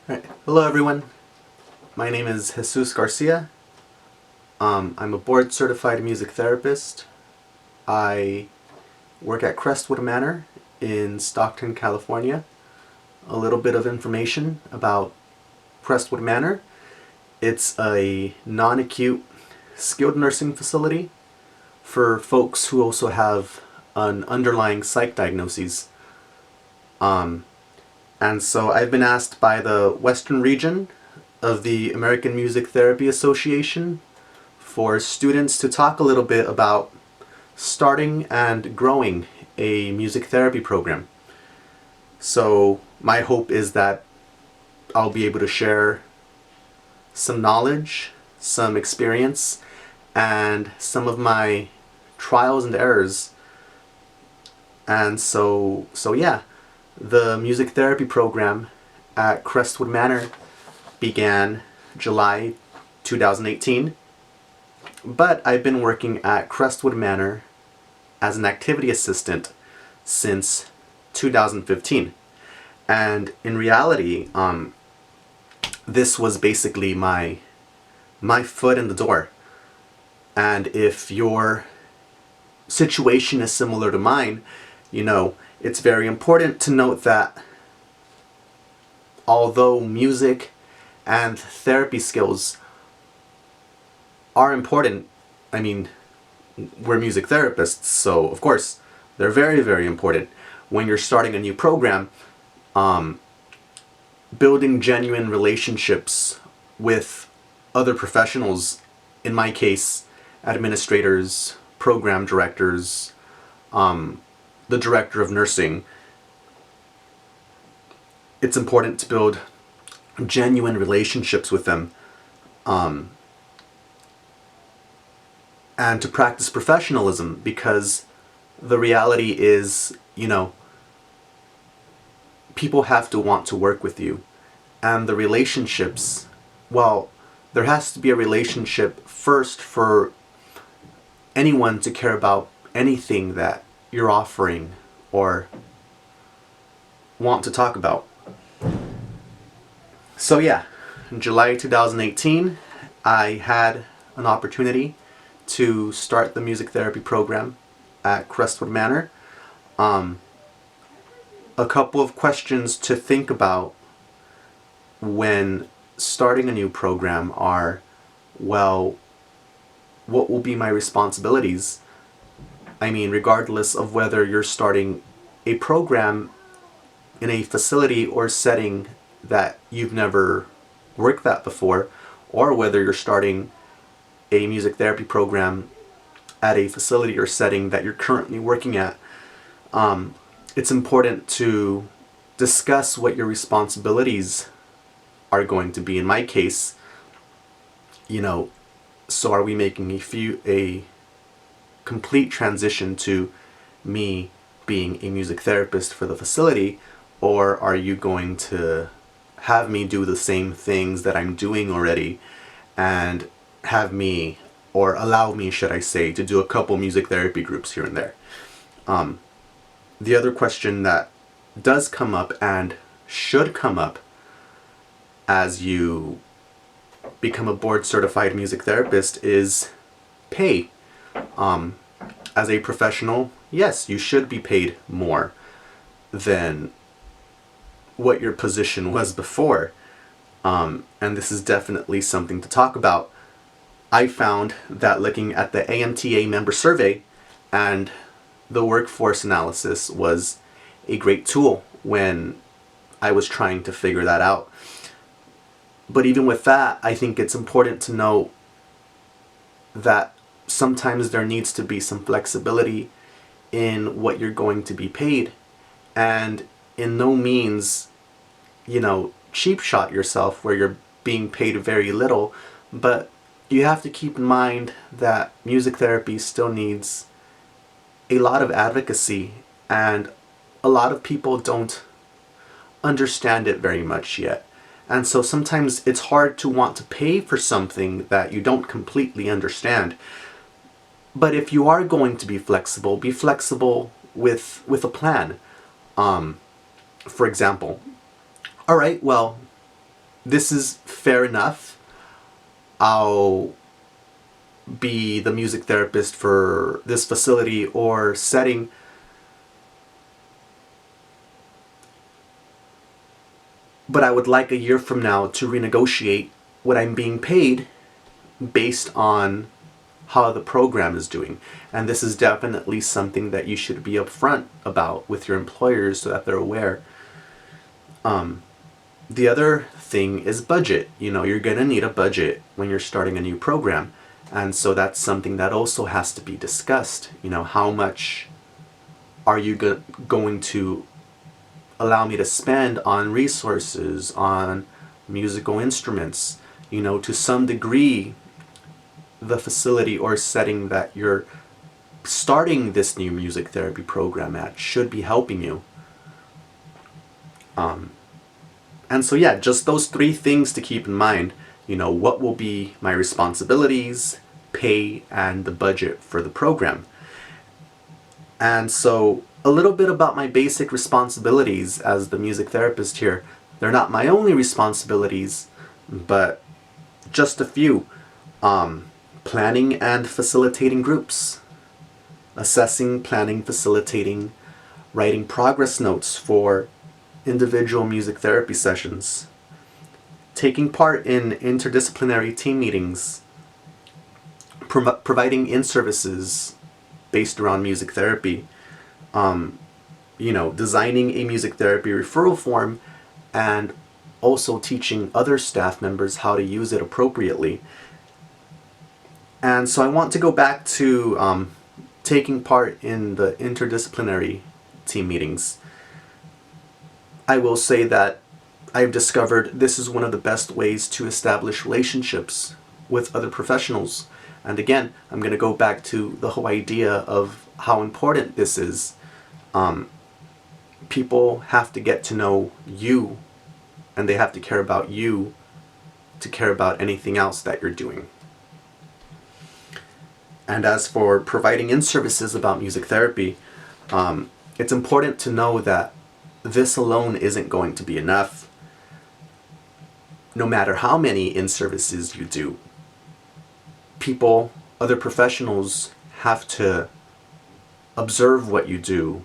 Alright. Hello everyone, my name is Jesus Garcia. I'm a board certified music therapist. I work at Crestwood Manor in Stockton, California. A little bit of information about Crestwood Manor. It's a non-acute skilled nursing facility for folks who also have an underlying psych diagnosis. And so I've been asked by the Western region of the American Music Therapy Association for students to talk a little bit about starting and growing a music therapy program. So my hope is that I'll be able to share some knowledge, some experience, and some of my trials and errors. And so yeah, the music therapy program at Crestwood Manor began July 2018, but I've been working at Crestwood Manor as an activity assistant since 2015. And in reality, this was basically my foot in the door. And if your situation is similar to mine, it's very important to note that although music and therapy skills are important, we're music therapists, so of course they're very, very important. When you're starting a new program, building genuine relationships with other professionals, in my case, administrators, program directors, the director of nursing, it's important to build genuine relationships with them, and to practice professionalism, because the reality is, people have to want to work with you. And the relationships, well, there has to be a relationship first for anyone to care about anything that you're offering or want to talk about. So yeah, in July 2018, I had an opportunity to start the music therapy program at Crestwood Manor. A couple of questions to think about when starting a new program are, well, what will be my responsibilities? Regardless of whether you're starting a program in a facility or setting that you've never worked at before, or whether you're starting a music therapy program at a facility or setting that you're currently working at, it's important to discuss what your responsibilities are going to be. In my case, so are we making a complete transition to me being a music therapist for the facility, or are you going to have me do the same things that I'm doing already and have me, or allow me, should I say, to do a couple music therapy groups here and there? The other question that does come up and should come up as you become a board certified music therapist is pay. As a professional, yes, you should be paid more than what your position was before. And this is definitely something to talk about. I found that looking at the AMTA member survey and the workforce analysis was a great tool when I was trying to figure that out. But even with that, I think it's important to know that sometimes there needs to be some flexibility in what you're going to be paid, and in no means, cheap shot yourself where you're being paid very little. But you have to keep in mind that music therapy still needs a lot of advocacy, and a lot of people don't understand it very much yet. And so sometimes it's hard to want to pay for something that you don't completely understand. But if you are going to be flexible with a plan. For example, all right, well, this is fair enough. I'll be the music therapist for this facility or setting, but I would like a year from now to renegotiate what I'm being paid based on how the program is doing. And this is definitely something that you should be upfront about with your employers so that they're aware. The other thing is budget. You're going to need a budget when you're starting a new program. And so that's something that also has to be discussed. How much are you going to allow me to spend on resources, on musical instruments? To some degree, the facility or setting that you're starting this new music therapy program at should be helping you. And so yeah, just those three things to keep in mind. What will be my responsibilities, pay, and the budget for the program. And so a little bit about my basic responsibilities as the music therapist here. They're not my only responsibilities, but just a few. Planning and facilitating groups. Assessing, planning, facilitating, writing progress notes for individual music therapy sessions. Taking part in interdisciplinary team meetings. Providing in-services based around music therapy. Designing a music therapy referral form and also teaching other staff members how to use it appropriately. And so I want to go back to taking part in the interdisciplinary team meetings. I will say that I've discovered this is one of the best ways to establish relationships with other professionals. And again, I'm going to go back to the whole idea of how important this is. People have to get to know you, and they have to care about you to care about anything else that you're doing. And as for providing in-services about music therapy, it's important to know that this alone isn't going to be enough. No matter how many in-services you do, people, other professionals have to observe what you do,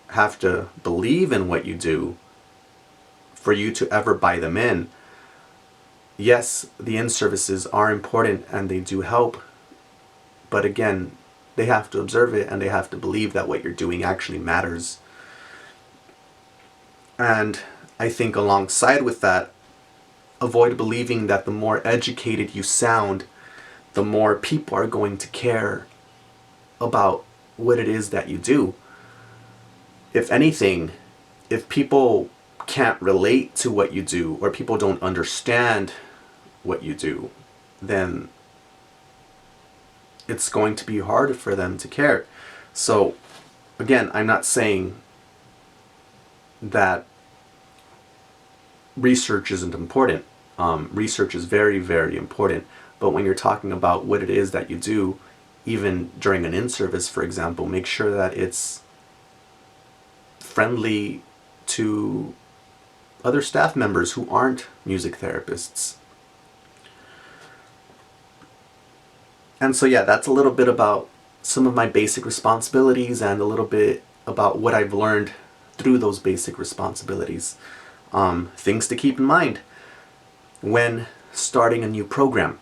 have to believe in what you do for you to ever buy them in. Yes, the in-services are important and they do help, but again, they have to observe it and they have to believe that what you're doing actually matters. And I think alongside with that, avoid believing that the more educated you sound, the more people are going to care about what it is that you do. If anything, if people can't relate to what you do or people don't understand what you do, then it's going to be hard for them to care. So again, I'm not saying that research isn't important. Research is very, very important. But when you're talking about what it is that you do, even during an in-service, for example, make sure that it's friendly to other staff members who aren't music therapists. And so yeah, that's a little bit about some of my basic responsibilities and a little bit about what I've learned through those basic responsibilities. Things to keep in mind when starting a new program.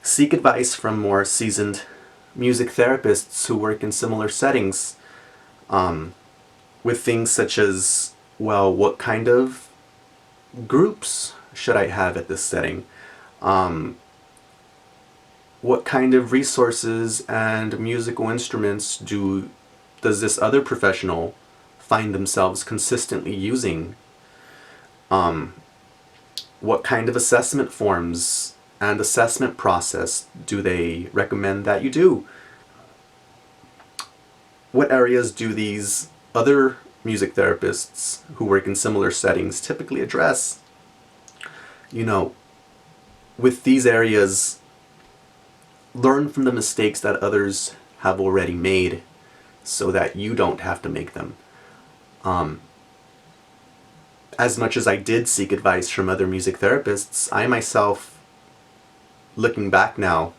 Seek advice from more seasoned music therapists who work in similar settings, with things such as, well, what kind of groups should I have at this setting? What kind of resources and musical instruments does this other professional find themselves consistently using? What kind of assessment forms and assessment process do they recommend that you do? What areas do these other music therapists who work in similar settings typically address? With these areas, learn from the mistakes that others have already made so that you don't have to make them. as much as I did seek advice from other music therapists, I myself, looking back now,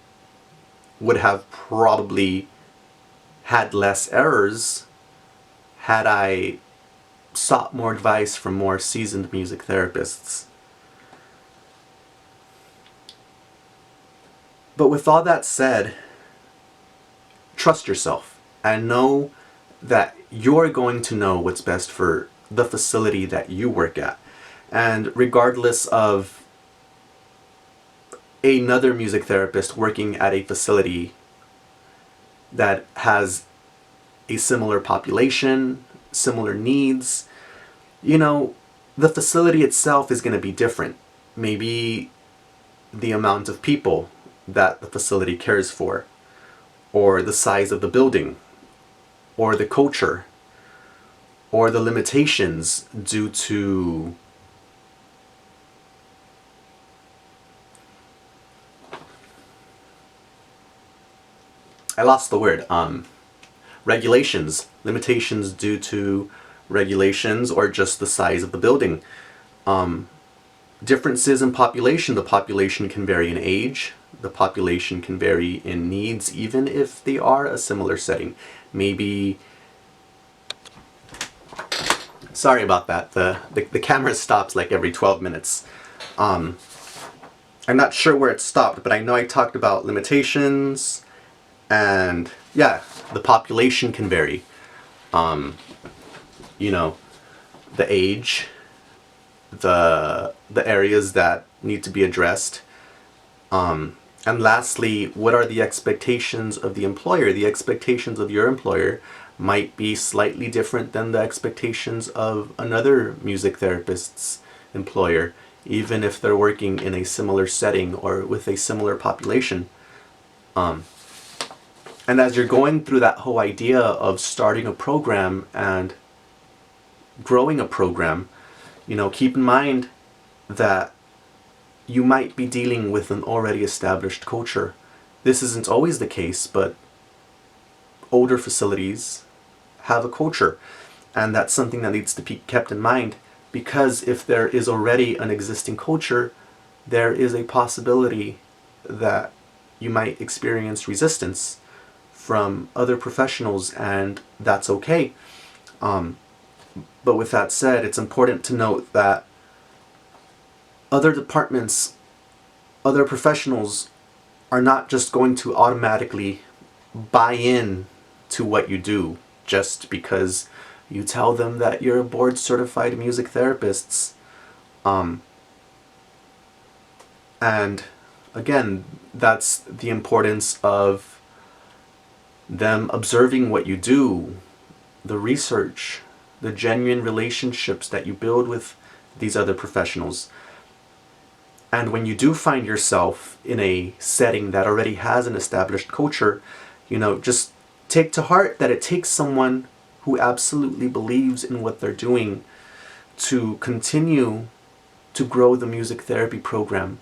would have probably had less errors had I sought more advice from more seasoned music therapists. But with all that said, trust yourself and know that you're going to know what's best for the facility that you work at. And regardless of another music therapist working at a facility that has a similar population, similar needs, the facility itself is going to be different. Maybe the amount of people that the facility cares for, or the size of the building, or the culture, or the limitations due to regulations, limitations due to regulations, or just the size of the building. Differences in population. The population can vary in age. The population can vary in needs, even if they are a similar setting. Maybe... Sorry about that. The camera stops like every 12 minutes. I'm not sure where it stopped, but I know I talked about limitations, and yeah, the population can vary. The age, the areas that need to be addressed. And lastly, what are the expectations of the employer? The expectations of your employer might be slightly different than the expectations of another music therapist's employer, even if they're working in a similar setting or with a similar population. And as you're going through that whole idea of starting a program and growing a program, keep in mind that you might be dealing with an already established culture. This isn't always the case, but older facilities have a culture, and that's something that needs to be kept in mind, because if there is already an existing culture, there is a possibility that you might experience resistance from other professionals, and that's okay. But with that said, it's important to note that other departments, other professionals are not just going to automatically buy in to what you do just because you tell them that you're a board certified music therapist. And again, that's the importance of them observing what you do, the research, the genuine relationships that you build with these other professionals. And when you do find yourself in a setting that already has an established culture, just take to heart that it takes someone who absolutely believes in what they're doing to continue to grow the music therapy program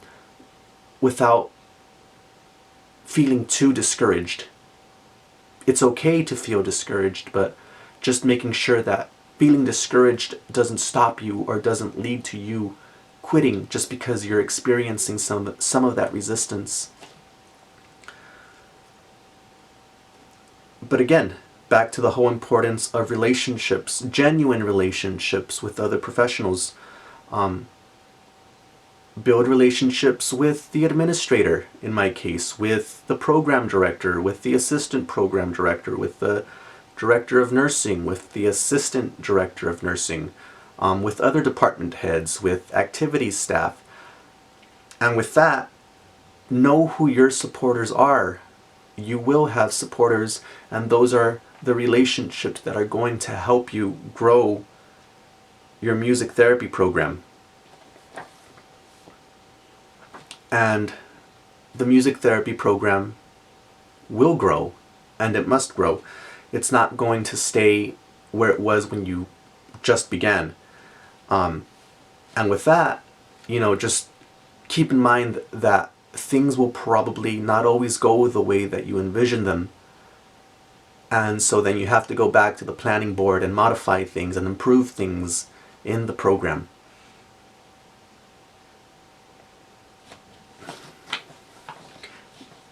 without feeling too discouraged. It's okay to feel discouraged, but just making sure that feeling discouraged doesn't stop you or doesn't lead to you quitting just because you're experiencing some of that resistance. But again, back to the whole importance of relationships, genuine relationships with other professionals. Build relationships with the administrator, in my case, with the program director, with the assistant program director, with the director of nursing, with the assistant director of nursing, with other department heads, with activities staff. And with that, know who your supporters are. You will have supporters, and those are the relationships that are going to help you grow your music therapy program. And the music therapy program will grow, and it must grow. It's not going to stay where it was when you just began. And with that, just keep in mind that things will probably not always go the way that you envision them. And so then you have to go back to the planning board and modify things and improve things in the program.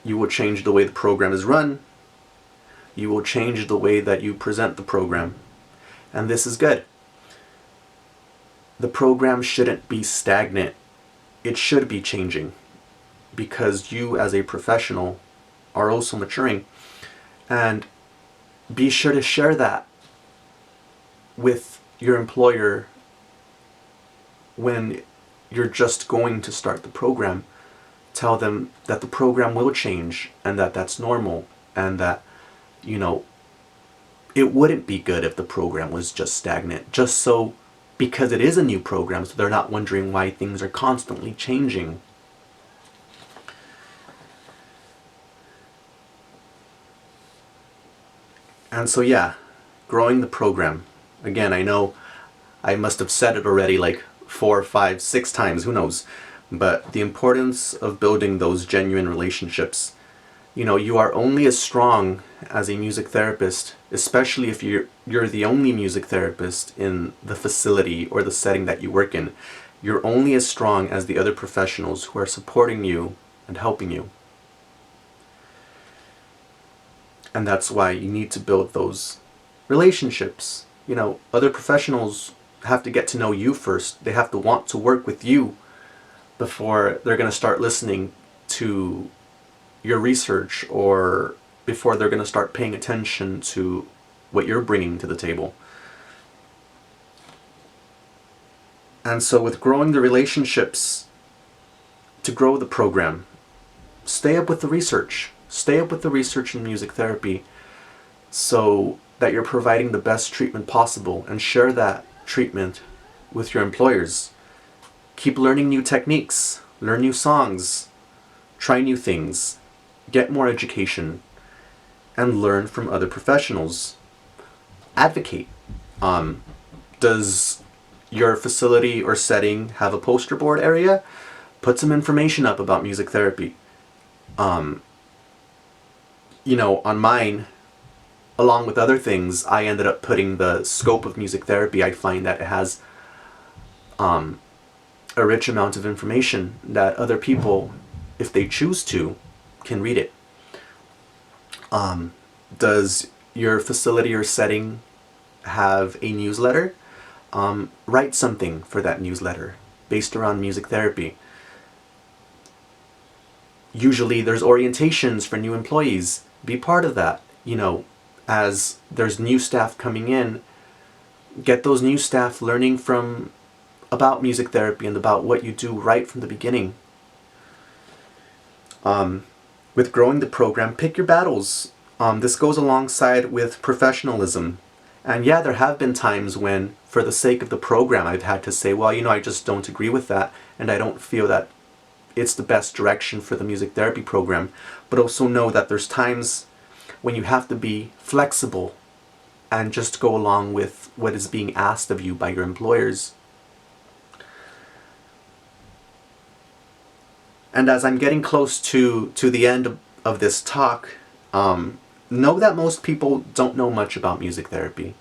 You will change the way the program is run. You will change the way that you present the program. And this is good. The program shouldn't be stagnant. It should be changing, because you as a professional are also maturing. And be sure to share that with your employer when you're just going to start the program. Tell them that the program will change and that that's normal, and that, it wouldn't be good if the program was just stagnant, just so, because it is a new program, so they're not wondering why things are constantly changing. And so yeah, growing the program. Again, I know I must have said it already like 4, 5, 6 times, who knows. But the importance of building those genuine relationships. You are only as strong as a music therapist, especially if you're the only music therapist in the facility or the setting that you work in. You're only as strong as the other professionals who are supporting you and helping you. And that's why you need to build those relationships. Other professionals have to get to know you first. They have to want to work with you before they're going to start listening to your research, or before they're going to start paying attention to what you're bringing to the table. And so with growing the relationships, to grow the program, stay up with the research. Stay up with the research in music therapy so that you're providing the best treatment possible, and share that treatment with your employers. Keep learning new techniques, learn new songs, try new things, get more education, and learn from other professionals. Advocate. Does your facility or setting have a poster board area? Put some information up about music therapy. On mine, along with other things, I ended up putting the scope of music therapy. I find that it has a rich amount of information that other people, if they choose to, can read it. Does your facility or setting have a newsletter? Write something for that newsletter based around music therapy. Usually there's orientations for new employees. Be part of that. As there's new staff coming in, get those new staff learning about music therapy and about what you do right from the beginning. With growing the program, pick your battles. This goes alongside with professionalism. And yeah, there have been times when, for the sake of the program, I've had to say, well, I just don't agree with that, and I don't feel that it's the best direction for the music therapy program. But also know that there's times when you have to be flexible and just go along with what is being asked of you by your employers. And as I'm getting close to the end of this talk, know that most people don't know much about music therapy.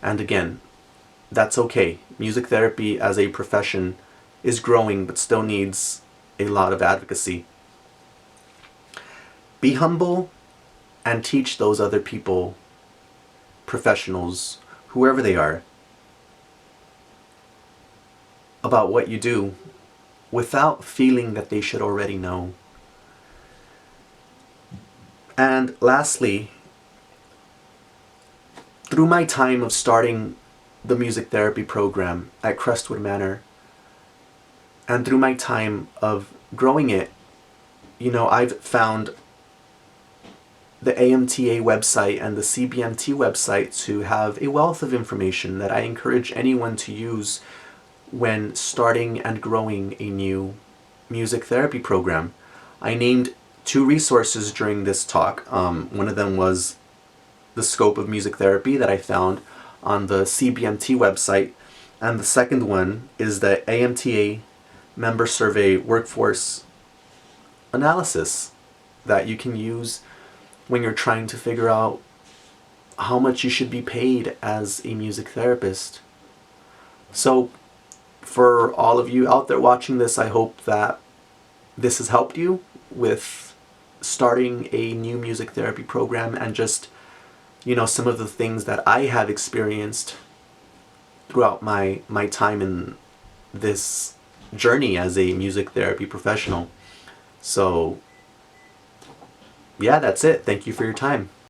And again, that's okay. Music therapy as a profession is growing, but still needs a lot of advocacy. Be humble and teach those other people, professionals, whoever they are, about what you do without feeling that they should already know. And lastly, through my time of starting the music therapy program at Crestwood Manor, and through my time of growing it, I've found the AMTA website and the CBMT website to have a wealth of information that I encourage anyone to use when starting and growing a new music therapy program. I named 2 resources during this talk. One of them was the scope of music therapy that I found on the CBMT website, and the second one is the AMTA member survey workforce analysis that you can use when you're trying to figure out how much you should be paid as a music therapist. So for all of you out there watching this, I hope that this has helped you with starting a new music therapy program, and just, you know, some of the things that I have experienced throughout my time in this journey as a music therapy professional. So yeah, that's it. Thank you for your time.